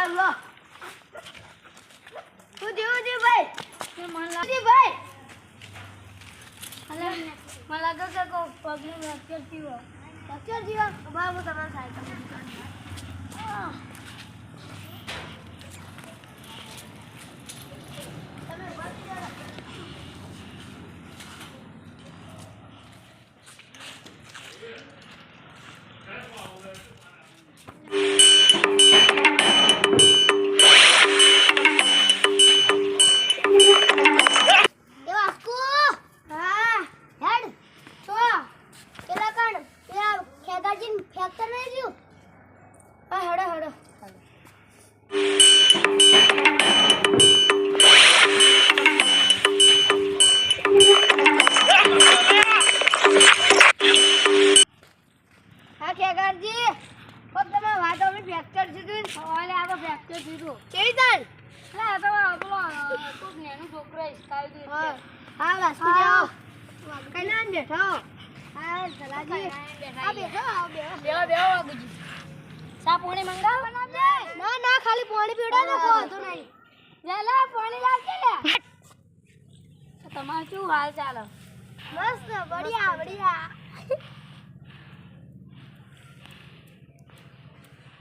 લો ઉજી ભાઈ મને લાગે ભાઈ અલે મને લાગે કે પગનું ફ્રેક્ચર થયું ફ્રેક્ચર થયું બાબા હું તમારા સાઈકલ તમારે શું હાલ ચાલે મસ્ત બઢિયા બઢિયા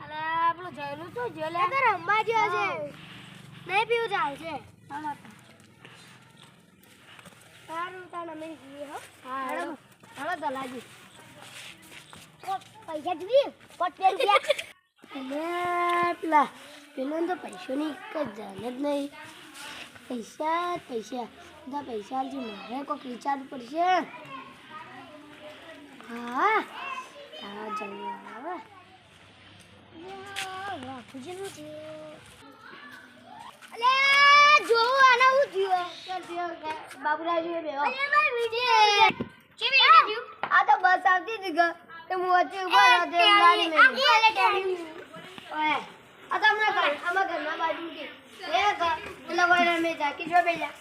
અલે આપણું જયલું તો જેલે તો રમવા ગયો છે નહીં પીવું ચાલશે સારું તાને અમે જઈએ હો હા હાલો દલાજી પૈસા જોઈએ પેલા પેલો તો પૈસાની એક જ જાણ જ નહીં પૈસા બધા પૈસા જે મારે કોઈક વિચારવું પડશે હા તારા જવું આવે બાપુજીનું અલે જોવું આના હું થયું બાબુરાજી બેહો આ તો બસ આવતી હતી કે હું વચ્ચે ઉભા હતો ગાડી મેં ઓય આ તો અમારા ઘરના બાજુ કે એટલે વળે મેં જાકી જો બેલા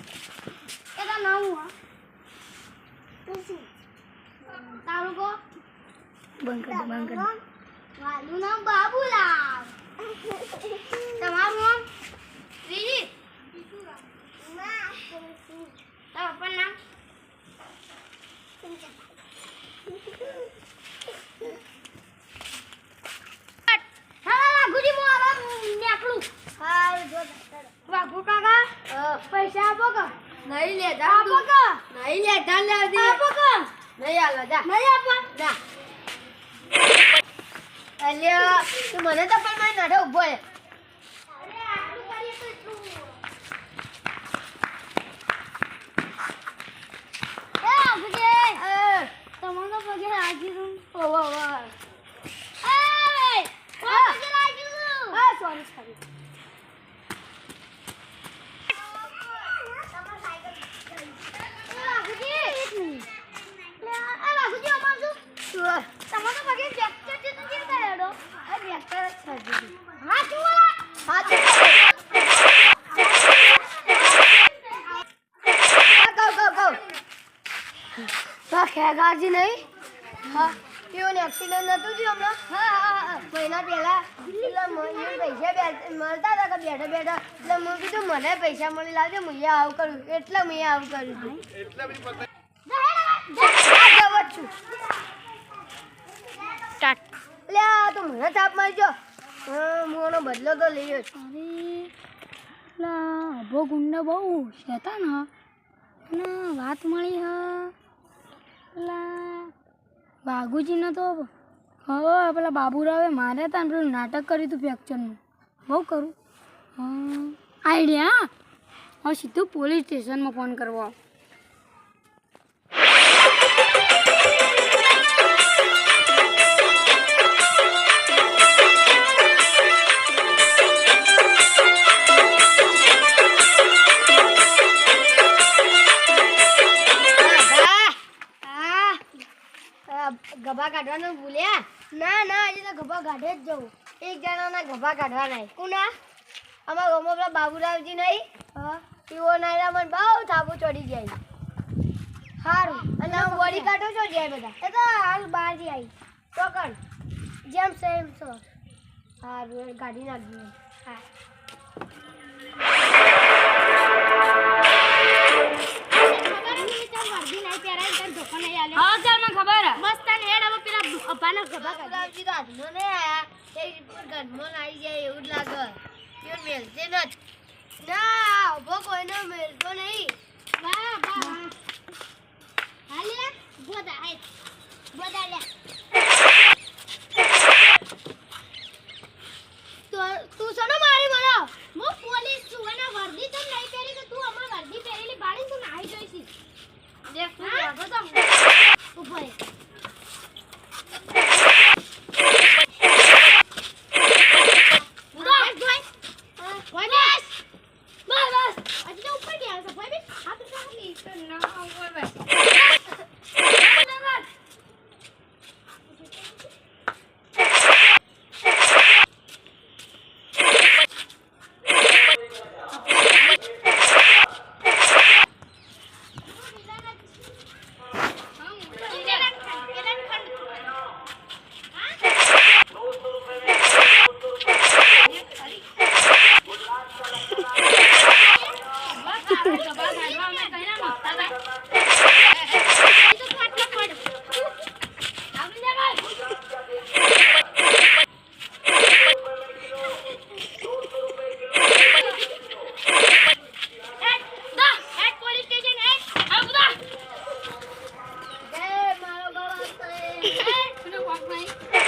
એકા નામ હું પૂછું તારું કો બંકર મારું નામ બાબુલાલ તમારું નામ રીજી તારું પણ નામ વાઘુ કાકા પૈસા આપો કે નહીં લેતા આપો કે નહીં લેતા લેતી આપો કે નહીં આલો જા નહીં આપો જા અલ્યા તું મને તો પણ મારી નડે ઉભો રે અરે આટલું કરીએ તો એટલું એ આબુજે તમારો પગે રાજી રૂમ ઓ એ પગે રાજી રૂમ હા સોરી ખેગાજી નહીં હા કેવું એક્સિડન્ટ નતું થયું હમણાં હા મહિના પહેલા એટલે પૈસા મળતા હતા કે બેઠા બેઠા એટલે મેં કીધું મને પૈસા મળી લાવજો હું આવું કરું એટલે મેં આવું કર્યું હતું છું એટલે આ તો મને થાપ મારજો હું એનો બદલો તો લઈ છું અભો ગુંડો બહુ શેતા ને અને વાત મળી પેલા વાઘુજીને તો હવે પેલા બાબુરાવે મારે હતા ને પેલું નાટક કર્યું હતું ફ્રેક્ચરનું બહુ કરું આઈડિયા હવે સીધું પોલીસ સ્ટેશનમાં ફોન કરવો ગભા કાઢવાનું ભૂલ્યા ના હજી તો ગભા કાઢે જ જવું એક જણાના ગભા કાઢવા નહીં કોના અમારા ગામમાં પેલા બાબુરાવજી નહીં એવો નાયરા મને બહુ થાપો ચડી જાય સારું અને હું વળી કાઢું છો જાય બધા એ તો હાલ બહારથી આવી ચોકડ જેમ સેમ છો સારું કાઢી નાખજો હા. હા ચાલ મને ખબર હે. મસ્ત ને હેડ હવે પેલા અભાના ગભા કાઢી. ગુલાબજી તો હાથમાં નહીં આયા. એ ઘરમાં આવી જાય એવું જ લાગે. એ મેલશે ન જ. ના, ઉભો કોઈનો મેલતો નહીં. વાહ વાહ હાલે ગોદા હે ગોદા લે તો તું શેનો મારી મને? હું પોલીસ છું અને વર્દી તો નહીં પહેરી કે તું અમાર વર્દી પહેરેલી બાળી તું નાહી જોઈશી દેખ તું હા? આગળ તો ઉભો રહે ઉધર જોઈ કોઈ બસ હજી તો ઉપર ગયા છે કોઈ બી હાથ ઉઠાવી ના ઉપર બેસ. જય મારો બાબા સાહેબ. કોક નહીં.